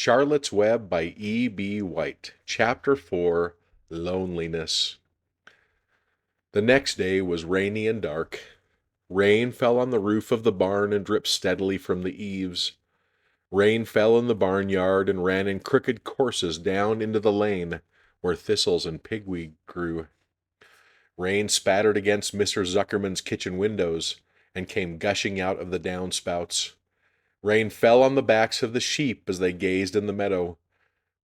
Charlotte's Web by E. B. White. Chapter 4, Loneliness. The next day was rainy and dark. Rain fell on the roof of the barn and dripped steadily from the eaves. Rain fell in the barnyard and ran in crooked courses down into the lane where thistles and pigweed grew. Rain spattered against Mr. Zuckerman's kitchen windows and came gushing out of the downspouts. Rain fell on the backs of the sheep as they gazed in the meadow.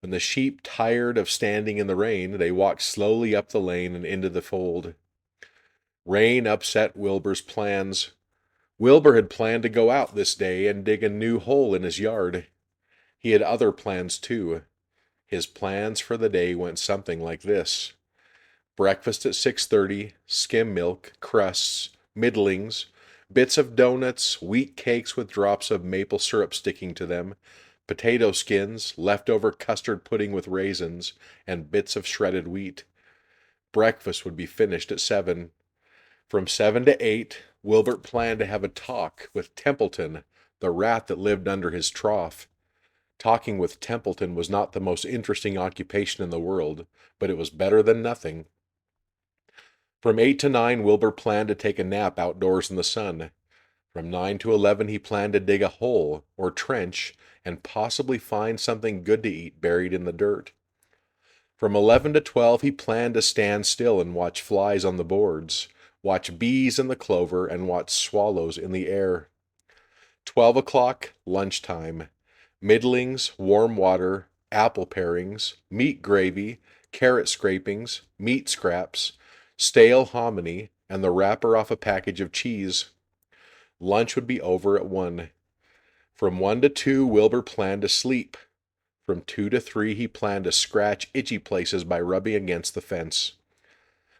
When the sheep tired of standing in the rain, they walked slowly up the lane and into the fold. Rain upset Wilbur's plans. Wilbur had planned to go out this day and dig a new hole in his yard. He had other plans too. His plans for the day went something like this: breakfast at 6:30, skim milk, crusts, middlings, bits of donuts, wheat cakes with drops of maple syrup sticking to them, potato skins, leftover custard pudding with raisins, and bits of shredded wheat. Breakfast would be finished at 7. From 7 to 8, Wilbur planned to have a talk with Templeton, the rat that lived under his trough. Talking with Templeton was not the most interesting occupation in the world, but it was better than nothing. From 8 to 9, Wilbur planned to take a nap outdoors in the sun. From 9 to 11, he planned to dig a hole or trench and possibly find something good to eat buried in the dirt. From 11 to 12, he planned to stand still and watch flies on the boards, watch bees in the clover, and watch swallows in the air. 12 o'clock, lunchtime. Middlings, warm water, apple parings, meat gravy, carrot scrapings, meat scraps, stale hominy, and the wrapper off a package of cheese. Lunch would be over at 1. From 1 to 2, Wilbur planned to sleep. From 2 to 3, he planned to scratch itchy places by rubbing against the fence.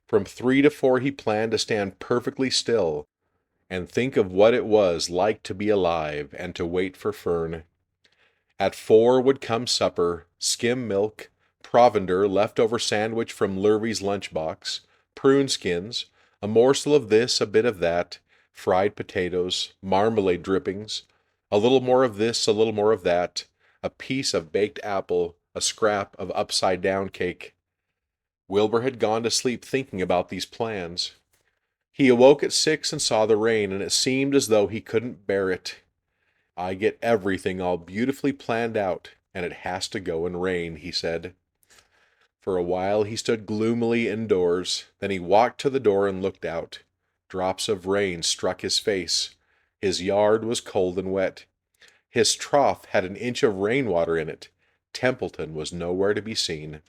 From 3 to 4, he planned to stand perfectly still and think of what it was like to be alive and to wait for Fern. At 4 would come supper: skim milk, provender, leftover sandwich from Lurvy's lunchbox, prune skins, a morsel of this, a bit of that, fried potatoes, marmalade drippings, a little more of this, a little more of that, a piece of baked apple, a scrap of upside-down cake. Wilbur had gone to sleep thinking about these plans. He awoke at 6 and saw the rain, and it seemed as though he couldn't bear it. "I get everything all beautifully planned out, and it has to go and rain," he said. For a while he stood gloomily indoors. Then he walked to the door and looked out. Drops of rain struck his face. His yard was cold and wet. His trough had an inch of rainwater in it. Templeton was nowhere to be seen.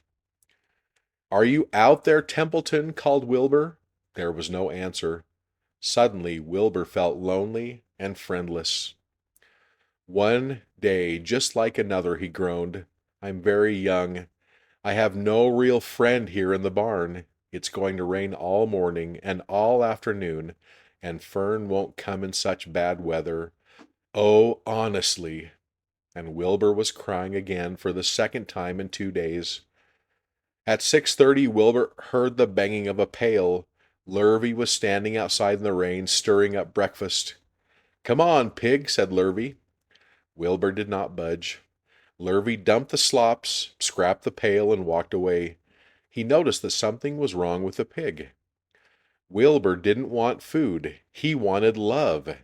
"Are you out there, Templeton?" called Wilbur. There was no answer. Suddenly Wilbur felt lonely and friendless. "One day just like another," he groaned. "I'm very young. I have no real friend here in the barn. It's going to rain all morning and all afternoon, and Fern won't come in such bad weather. Oh, honestly." And Wilbur was crying again for the second time in 2 days. At 6:30, Wilbur heard the banging of a pail. Lurvy was standing outside in the rain, stirring up breakfast. "Come on, pig," said Lurvy. Wilbur did not budge. Lurvy dumped the slops, scrapped the pail, and walked away. He noticed that something was wrong with the pig. Wilbur didn't want food. He wanted love.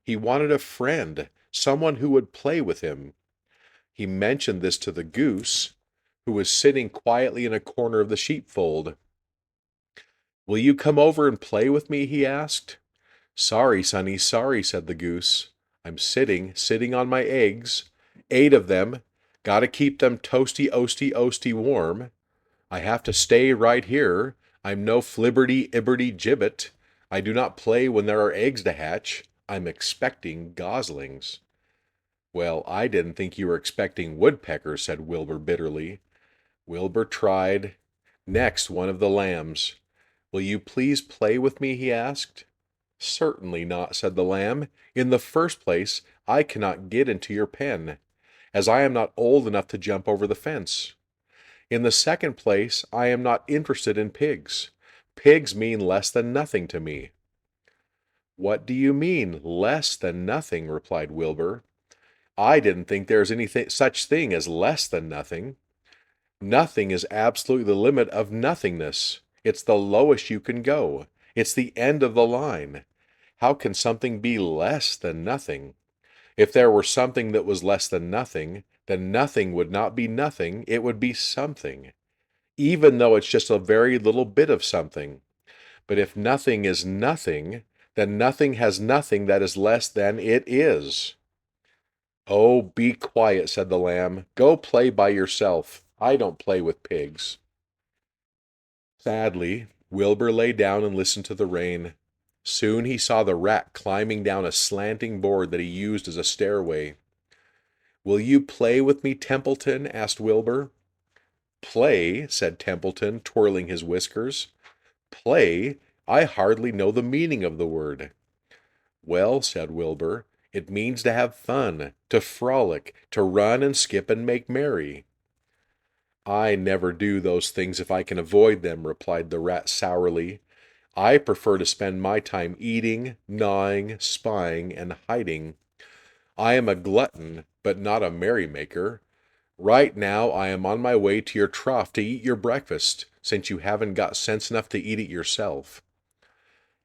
He wanted a friend, someone who would play with him. He mentioned this to the goose, who was sitting quietly in a corner of the sheepfold. "Will you come over and play with me?" he asked. "Sorry, sonny, sorry," said the goose. "I'm sitting on my eggs. 8 of them. Gotta keep them toasty warm. I have to stay right here. I'm no flibberty-ibberty-gibbet. I do not play when there are eggs to hatch. I'm expecting goslings." "Well, I didn't think you were expecting woodpeckers," said Wilbur bitterly. Wilbur tried. Next, one of the lambs. "Will you please play with me?" he asked. "Certainly not," said the lamb. "In the first place, I cannot get into your pen, as I am not old enough to jump over the fence. In the second place, I am not interested in pigs. Pigs mean less than nothing to me." "What do you mean, less than nothing?" replied Wilbur. I didn't think there was anything such thing as less than nothing. Nothing is absolutely the limit of nothingness. It's the lowest you can go. It's the end of the line. How can something be less than nothing? If there were something that was less than nothing, then nothing would not be nothing, it would be something, even though it's just a very little bit of something. But if nothing is nothing, then nothing has nothing that is less than it is. "Oh, be quiet," said the lamb. "Go play by yourself. I don't play with pigs." Sadly, Wilbur lay down and listened to the rain. Soon he saw the rat climbing down a slanting board that he used as a stairway. "Will you play with me, Templeton?" asked Wilbur. "Play?" said Templeton, twirling his whiskers. "Play? I hardly know the meaning of the word." "Well," said Wilbur, "it means to have fun, to frolic, to run and skip and make merry." "I never do those things if I can avoid them," replied the rat sourly. "I prefer to spend my time eating, gnawing, spying, and hiding. I am a glutton, but not a merrymaker. Right now I am on my way to your trough to eat your breakfast, since you haven't got sense enough to eat it yourself."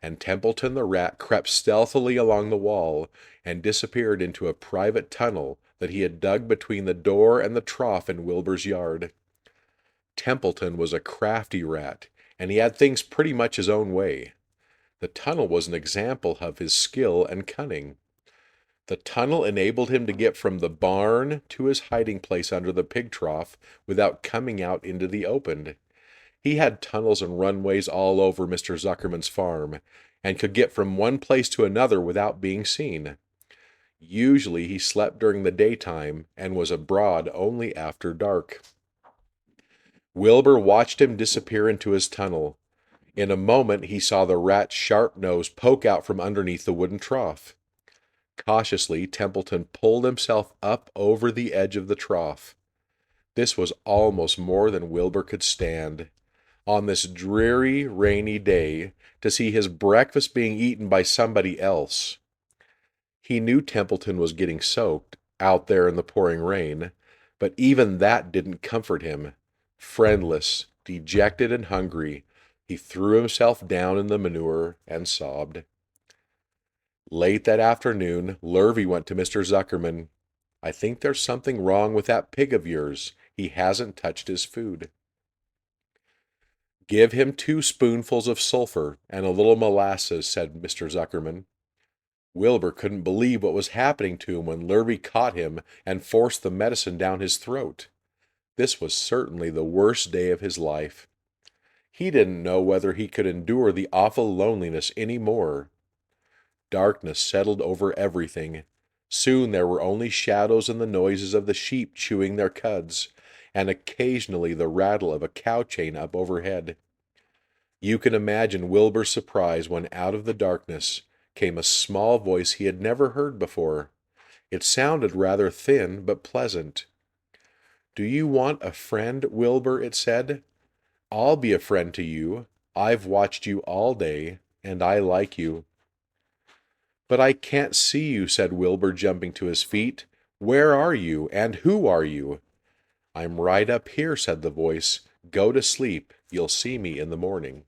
And Templeton the rat crept stealthily along the wall and disappeared into a private tunnel that he had dug between the door and the trough in Wilbur's yard. Templeton was a crafty rat, and he had things pretty much his own way. The tunnel was an example of his skill and cunning. The tunnel enabled him to get from the barn to his hiding place under the pig trough without coming out into the open. He had tunnels and runways all over Mr. Zuckerman's farm, and could get from one place to another without being seen. Usually he slept during the daytime and was abroad only after dark. Wilbur watched him disappear into his tunnel. In a moment he saw the rat's sharp nose poke out from underneath the wooden trough. Cautiously, Templeton pulled himself up over the edge of the trough. This was almost more than Wilbur could stand. On this dreary, rainy day, to see his breakfast being eaten by somebody else. He knew Templeton was getting soaked, out there in the pouring rain, but even that didn't comfort him. Friendless, dejected and hungry, he threw himself down in the manure and sobbed. Late that afternoon, Lurvy went to Mr. Zuckerman. "I think there's something wrong with that pig of yours. He hasn't touched his food." "Give him 2 spoonfuls of sulfur and a little molasses," said Mr. Zuckerman. Wilbur couldn't believe what was happening to him when Lurvy caught him and forced the medicine down his throat. This was certainly the worst day of his life. He didn't know whether he could endure the awful loneliness any more. Darkness settled over everything. Soon there were only shadows and the noises of the sheep chewing their cuds, and occasionally the rattle of a cow chain up overhead. You can imagine Wilbur's surprise when out of the darkness came a small voice he had never heard before. It sounded rather thin but pleasant. "Do you want a friend, Wilbur?" it said. "I'll be a friend to you. I've watched you all day, and I like you." "But I can't see you," said Wilbur, jumping to his feet. "Where are you, and who are you?" "I'm right up here," said the voice. "Go to sleep. You'll see me in the morning."